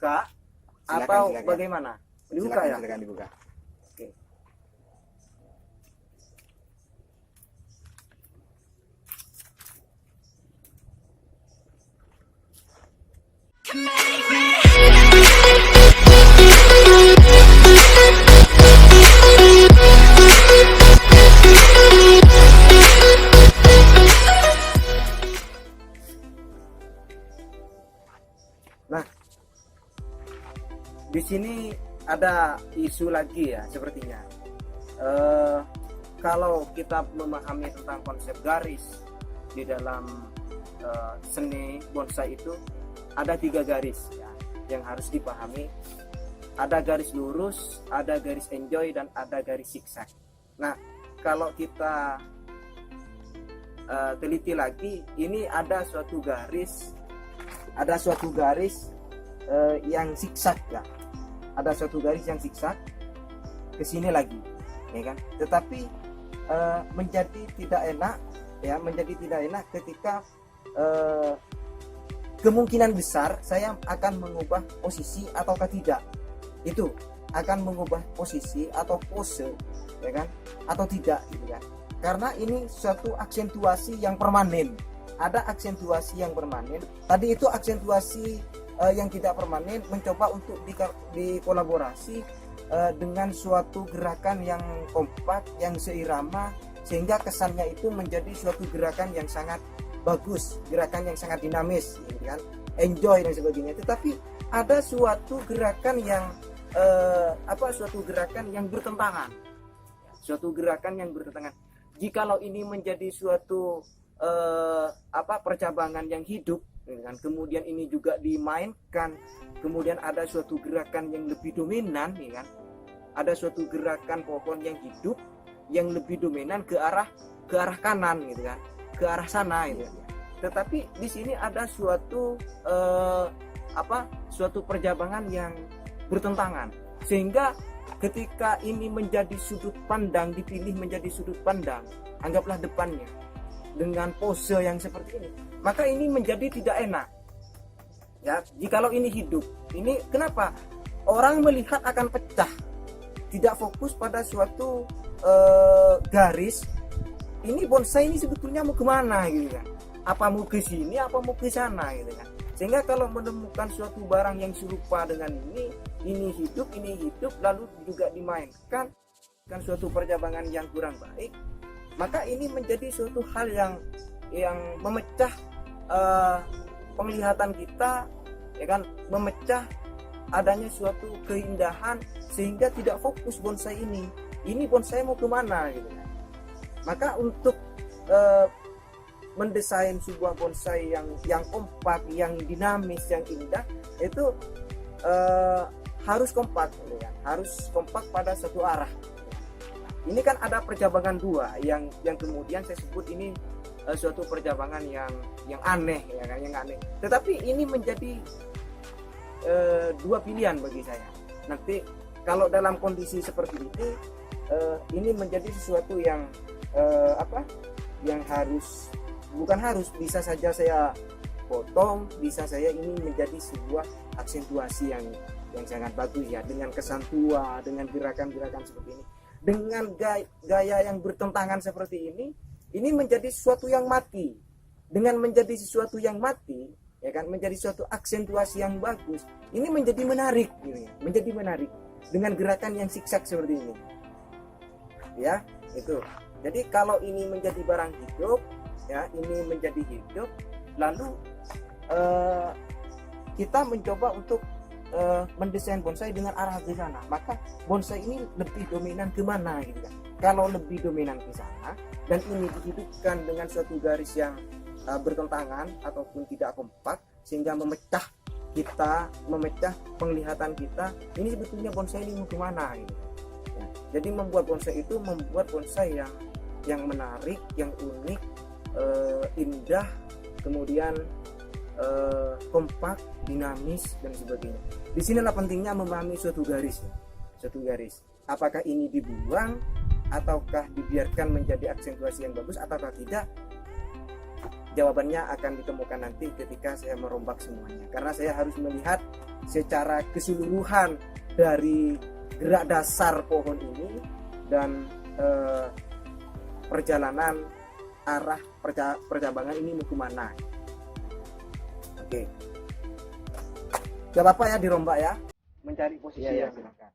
dibuka Silakan, atau silakan. bagaimana? Dibuka ya? Silakan dibuka. Oke. Nah, di sini ada isu lagi ya sepertinya. Kalau kita memahami tentang konsep garis di dalam seni bonsai itu ada 3 garis ya, yang harus dipahami. Ada garis lurus, ada garis enjoy, dan ada garis zigzag. Nah, kalau kita teliti lagi, ini ada suatu garis yang zigzag ya. Ada suatu garis yang zigzag ke sini lagi, ya kan? Tetapi menjadi tidak enak ya, menjadi tidak enak ketika kemungkinan besar saya akan mengubah posisi ataukah tidak. Itu akan mengubah posisi atau pose, ya kan? Atau tidak gitu kan. Karena ini suatu aksentuasi yang permanen. Ada aksentuasi yang permanen. Tadi itu aksentuasi yang tidak permanen, mencoba untuk dikolaborasi dengan suatu gerakan yang kompak, yang seirama, sehingga kesannya itu menjadi suatu gerakan yang sangat bagus, gerakan yang sangat dinamis, gitu kan? Enjoy dan sebagainya. Tetapi ada suatu gerakan yang bertentangan. Suatu gerakan yang bertentangan. Jikalau ini menjadi suatu percabangan yang hidup, kan? Kemudian ini juga dimainkan, kemudian ada suatu gerakan yang lebih dominan, ya kan? Ada suatu gerakan pohon yang hidup yang lebih dominan ke arah kanan, gitu kan? Ke arah sana, gitu. Tetapi di sini ada suatu suatu percabangan yang bertentangan, sehingga ketika ini menjadi sudut pandang, dipilih menjadi sudut pandang, anggaplah depannya dengan pose yang seperti ini, maka ini menjadi tidak enak ya. Jikalau ini hidup, ini kenapa orang melihat akan pecah, tidak fokus pada suatu garis. Ini bonsai ini sebetulnya mau kemana gitu kan? Apa mau ke sini, apa mau ke sana gitu kan? Sehingga kalau menemukan suatu barang yang serupa dengan ini hidup, lalu juga dimainkan kan suatu percabangan yang kurang baik, maka ini menjadi suatu hal yang memecah penglihatan kita, ya kan, memecah adanya suatu keindahan, sehingga tidak fokus bonsai ini bonsai mau kemana gitu kan. Maka untuk mendesain sebuah bonsai yang kompak, yang dinamis, yang indah, itu harus kompak, gitu kan? Harus kompak pada satu arah. Ini kan ada percabangan 2 yang kemudian saya sebut ini suatu percabangan yang aneh, ya kan, yang aneh. Tetapi ini menjadi 2 pilihan bagi saya. Nanti kalau dalam kondisi seperti ini menjadi sesuatu yang yang bisa saja saya potong, bisa saya ini menjadi sebuah aksentuasi yang sangat bagus ya, dengan kesan tua, dengan gerakan-gerakan seperti ini, dengan gaya yang bertentangan seperti ini menjadi sesuatu yang mati. Dengan menjadi sesuatu yang mati, ya kan, menjadi suatu aksentuasi yang bagus, ini menjadi menarik gitu ya, menjadi menarik dengan gerakan yang zigzag seperti ini ya. Itu jadi kalau ini menjadi barang hidup ya, ini menjadi hidup, lalu kita mencoba untuk mendesain bonsai dengan arah ke sana, maka bonsai ini lebih dominan kemana gitu kan. Kalau lebih dominan ke sana dan ini dihidupkan dengan suatu garis yang bertentangan ataupun tidak kompak, sehingga memecah penglihatan kita, ini sebetulnya bonsai ini mau kemana gitu ya. Jadi membuat bonsai yang menarik, yang unik, indah, kemudian kompak, dinamis dan sebagainya. Di sinilah pentingnya memahami suatu garis. Apakah ini dibuang ataukah dibiarkan menjadi aksentuasi yang bagus ataukah tidak? Jawabannya akan ditemukan nanti ketika saya merombak semuanya. Karena saya harus melihat secara keseluruhan dari gerak dasar pohon ini dan perjalanan arah percabangan ini mau kemana. Oke, gak apa-apa ya dirombak ya, mencari posisi yang silakan.